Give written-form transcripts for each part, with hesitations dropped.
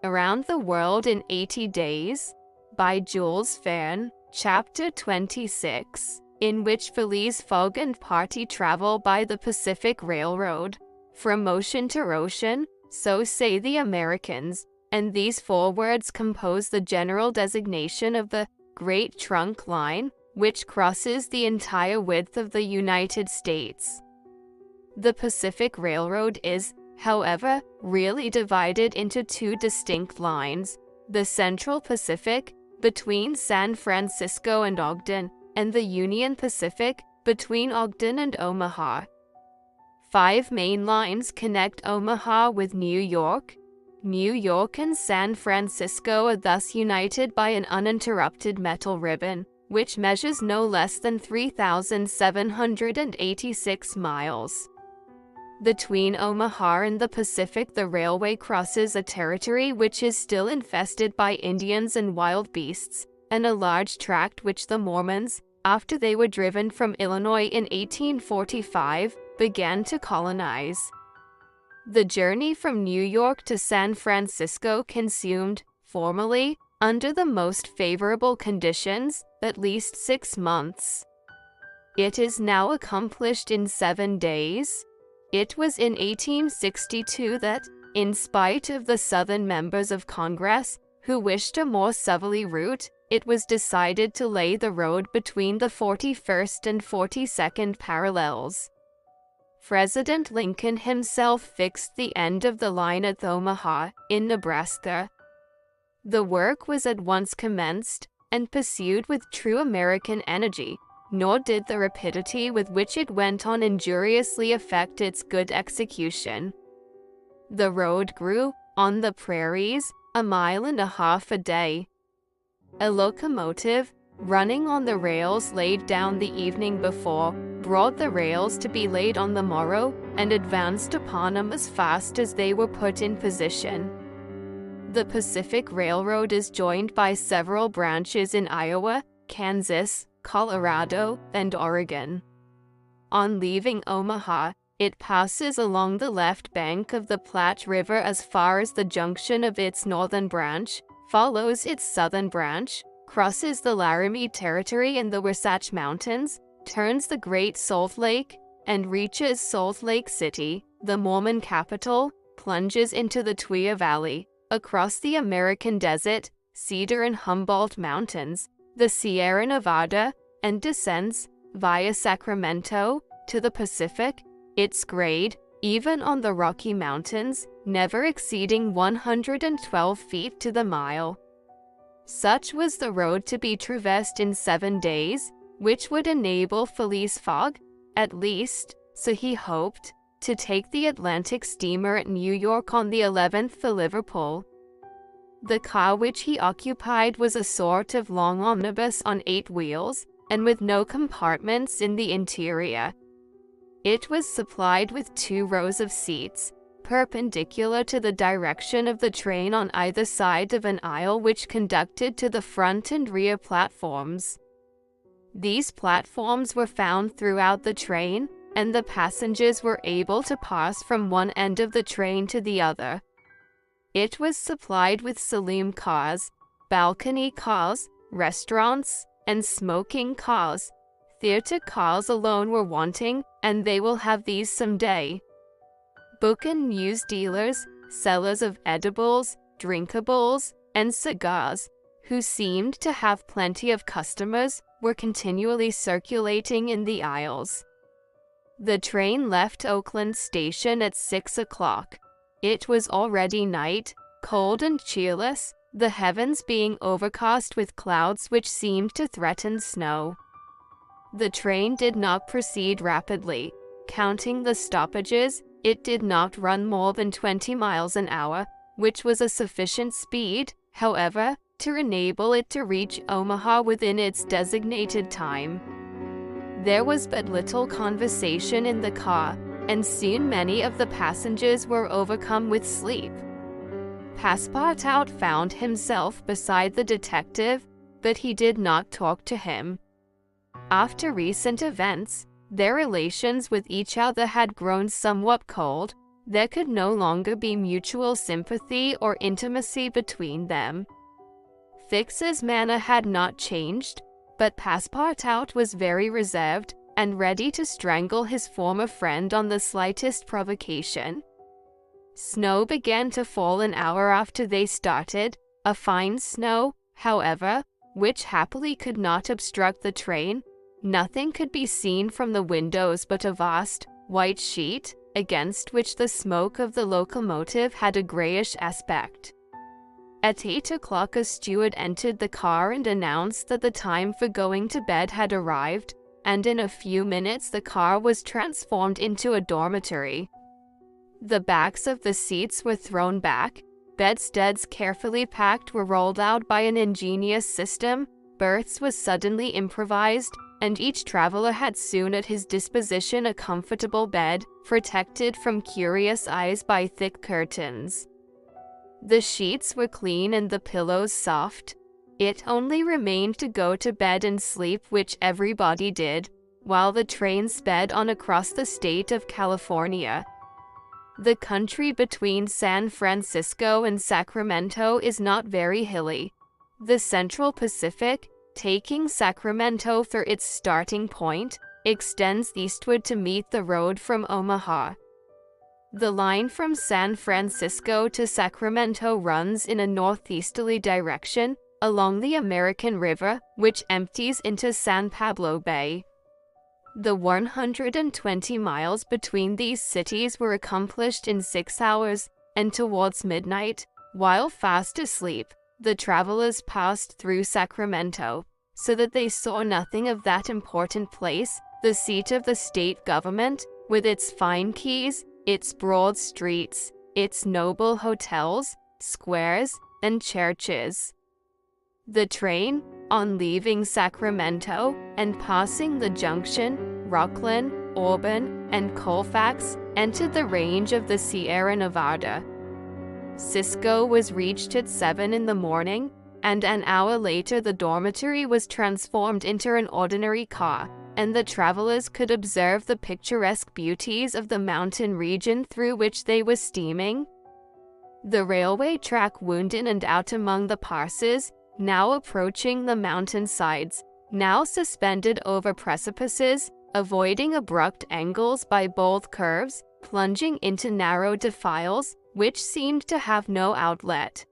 Around the World in 80 Days by Jules Verne, Chapter 26, in which Phileas Fogg and party travel by the Pacific Railroad, from ocean to ocean, so say the Americans, and these four words compose the general designation of the Great Trunk Line, which crosses the entire width of the United States. The Pacific Railroad is, however, really divided into two distinct lines: the Central Pacific, between San Francisco and Ogden, and the Union Pacific, between Ogden and Omaha. 5 main lines connect Omaha with New York. New York and San Francisco are thus united by an uninterrupted metal ribbon, which measures no less than 3,786 miles. Between Omaha and the Pacific, the railway crosses a territory which is still infested by Indians and wild beasts, and a large tract which the Mormons, after they were driven from Illinois in 1845, began to colonize. The journey from New York to San Francisco consumed, formerly, under the most favorable conditions, at least 6 months. It is now accomplished in 7 days. It was in 1862 that, in spite of the Southern members of Congress, who wished a more southerly route, it was decided to lay the road between the 41st and 42nd parallels. President Lincoln himself fixed the end of the line at Omaha, in Nebraska. The work was at once commenced, and pursued with true American energy, nor did the rapidity with which it went on injuriously affect its good execution. The road grew, on the prairies, 1.5 miles a day. A locomotive, running on the rails laid down the evening before, brought the rails to be laid on the morrow, and advanced upon them as fast as they were put in position. The Pacific Railroad is joined by several branches in Iowa, Kansas, Colorado, and Oregon. On leaving Omaha, it passes along the left bank of the Platte River as far as the junction of its northern branch, follows its southern branch, crosses the Laramie Territory and the Wasatch Mountains, turns the Great Salt Lake, and reaches Salt Lake City, the Mormon capital, plunges into the Tuia Valley, across the American Desert, Cedar and Humboldt Mountains, the Sierra Nevada, and descends, via Sacramento, to the Pacific, its grade, even on the Rocky Mountains, never exceeding 112 feet to the mile. Such was the road to be traversed in 7 days, which would enable Phileas Fogg, at least, so he hoped, to take the Atlantic steamer at New York on the 11th for Liverpool. The car which he occupied was a sort of long omnibus on 8 wheels, and with no compartments in the interior. It was supplied with 2 rows of seats, perpendicular to the direction of the train on either side of an aisle which conducted to the front and rear platforms. These platforms were found throughout the train, and the passengers were able to pass from one end of the train to the other. It was supplied with saloon cars, balcony cars, restaurants, and smoking cars. Theater cars alone were wanting, and they will have these some day. Book and news dealers, sellers of edibles, drinkables, and cigars, who seemed to have plenty of customers, were continually circulating in the aisles. The train left Oakland Station at 6 o'clock. It was already night, cold and cheerless, the heavens being overcast with clouds which seemed to threaten snow. The train did not proceed rapidly. Counting the stoppages, it did not run more than 20 miles an hour, which was a sufficient speed, however, to enable it to reach Omaha within its designated time. There was but little conversation in the car, and soon many of the passengers were overcome with sleep. Passepartout found himself beside the detective, but he did not talk to him. After recent events, their relations with each other had grown somewhat cold, There could no longer be mutual sympathy or intimacy between them. Fix's manner had not changed, but Passepartout was very reserved and ready to strangle his former friend on the slightest provocation. Snow began to fall an hour after they started, a fine snow, however, which happily could not obstruct the train. Nothing could be seen from the windows but a vast, white sheet, against which the smoke of the locomotive had a grayish aspect. At 8 o'clock a steward entered the car and announced that the time for going to bed had arrived, and in a few minutes the car was transformed into a dormitory. The backs of the seats were thrown back, bedsteads carefully packed were rolled out by an ingenious system, berths was suddenly improvised, and each traveler had soon at his disposition a comfortable bed, protected from curious eyes by thick curtains. The sheets were clean and the pillows soft. It only remained to go to bed and sleep, which everybody did, while the train sped on across the state of California. The country between San Francisco and Sacramento is not very hilly. The Central Pacific, taking Sacramento for its starting point, extends eastward to meet the road from Omaha. The line from San Francisco to Sacramento runs in a northeasterly direction, along the American River, which empties into San Pablo Bay. The 120 miles between these cities were accomplished in 6 hours, and towards midnight, while fast asleep, the travelers passed through Sacramento, so that they saw nothing of that important place, the seat of the state government, with its fine quays, its broad streets, its noble hotels, squares, and churches. The train, on leaving Sacramento and passing the junction, Rocklin, Auburn, and Colfax, entered the range of the Sierra Nevada. Cisco was reached at 7 in the morning, and an hour later the dormitory was transformed into an ordinary car, and the travelers could observe the picturesque beauties of the mountain region through which they were steaming. The railway track wound in and out among the passes, now approaching the mountain sides, now suspended over precipices, avoiding abrupt angles by bold curves, plunging into narrow defiles, which seemed to have no outlet.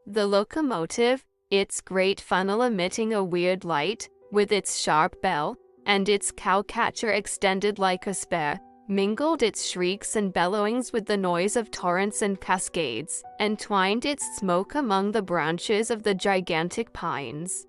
The locomotive, its great funnel emitting a weird light, with its sharp bell, and its cowcatcher extended like a spear, mingled its shrieks and bellowings with the noise of torrents and cascades, and twined its smoke among the branches of the gigantic pines.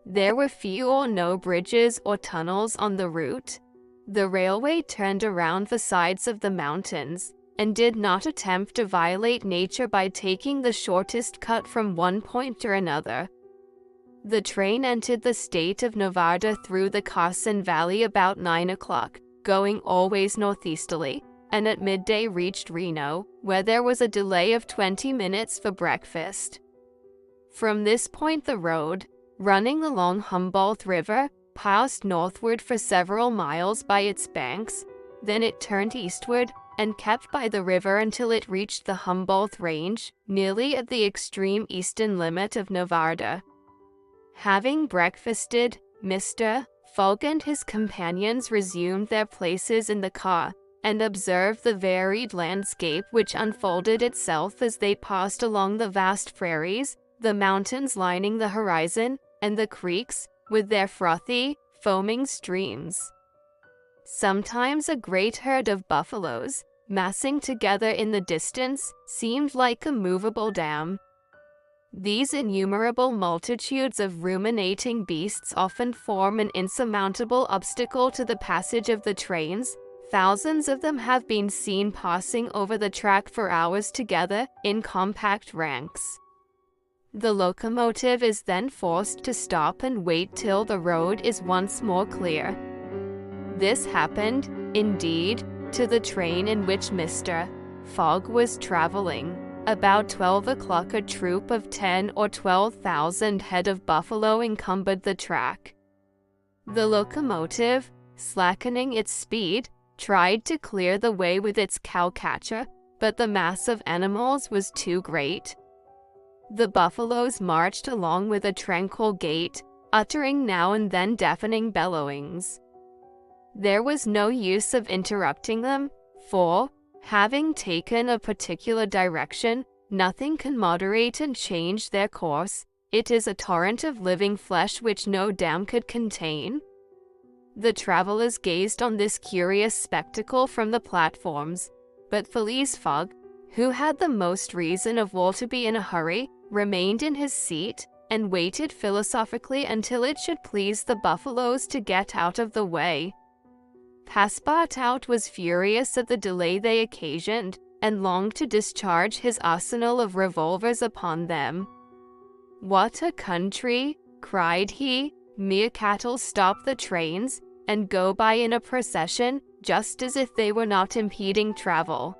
There were few or no bridges or tunnels on the route. The railway turned around the sides of the mountains, and did not attempt to violate nature by taking the shortest cut from one point or another. The train entered the state of Nevada through the Carson Valley about 9 o'clock, going always northeasterly, and at midday reached Reno, where there was a delay of 20 minutes for breakfast. From this point the road, running along Humboldt River, passed northward for several miles by its banks, then it turned eastward, and kept by the river until it reached the Humboldt Range, nearly at the extreme eastern limit of Nevada. Having breakfasted, Mr. Fogg and his companions resumed their places in the car, and observed the varied landscape which unfolded itself as they passed along the vast prairies, the mountains lining the horizon, and the creeks, with their frothy, foaming streams. Sometimes a great herd of buffaloes, massing together in the distance, seemed like a movable dam. These innumerable multitudes of ruminating beasts often form an insurmountable obstacle to the passage of the trains. Thousands of them have been seen passing over the track for hours together, in compact ranks. The locomotive is then forced to stop and wait till the road is once more clear. This happened, indeed, to the train in which Mr. Fogg was traveling. About 12 o'clock a troop of 10 or 12,000 head of buffalo encumbered the track. The locomotive, slackening its speed, tried to clear the way with its cowcatcher, but the mass of animals was too great. The buffaloes marched along with a tranquil gait, uttering now and then deafening bellowings. There was no use of interrupting them, for, having taken a particular direction, nothing can moderate and change their course. It is a torrent of living flesh which no dam could contain. The travelers gazed on this curious spectacle from the platforms, but Phileas Fogg, who had the most reason of all to be in a hurry, remained in his seat and waited philosophically until it should please the buffaloes to get out of the way. Passepartout was furious at the delay they occasioned, and longed to discharge his arsenal of revolvers upon them. "What a country!" cried he. "Mere cattle stop the trains, and go by in a procession, just as if they were not impeding travel.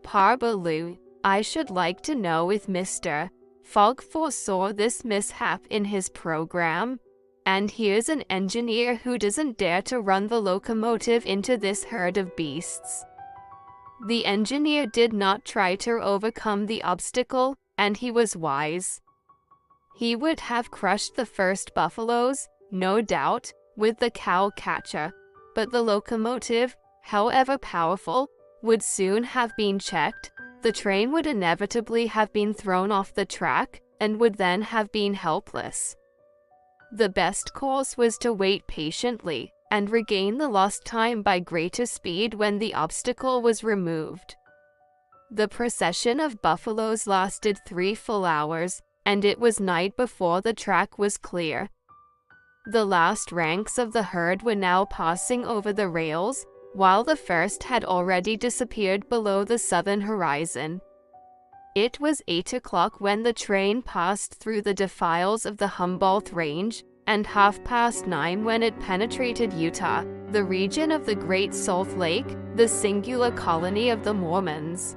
Parbleu, I should like to know if Mr. Fogg foresaw this mishap in his program. And here's an engineer who doesn't dare to run the locomotive into this herd of beasts." The engineer did not try to overcome the obstacle, and he was wise. He would have crushed the first buffaloes, no doubt, with the cow-catcher, but the locomotive, however powerful, would soon have been checked. The train would inevitably have been thrown off the track, and would then have been helpless. The best course was to wait patiently, and regain the lost time by greater speed when the obstacle was removed. The procession of buffaloes lasted 3 full hours, and it was night before the track was clear. The last ranks of the herd were now passing over the rails, while the first had already disappeared below the southern horizon. It was 8 o'clock when the train passed through the defiles of the Humboldt Range, and 9:30 when it penetrated Utah, the region of the Great Salt Lake, the singular colony of the Mormons.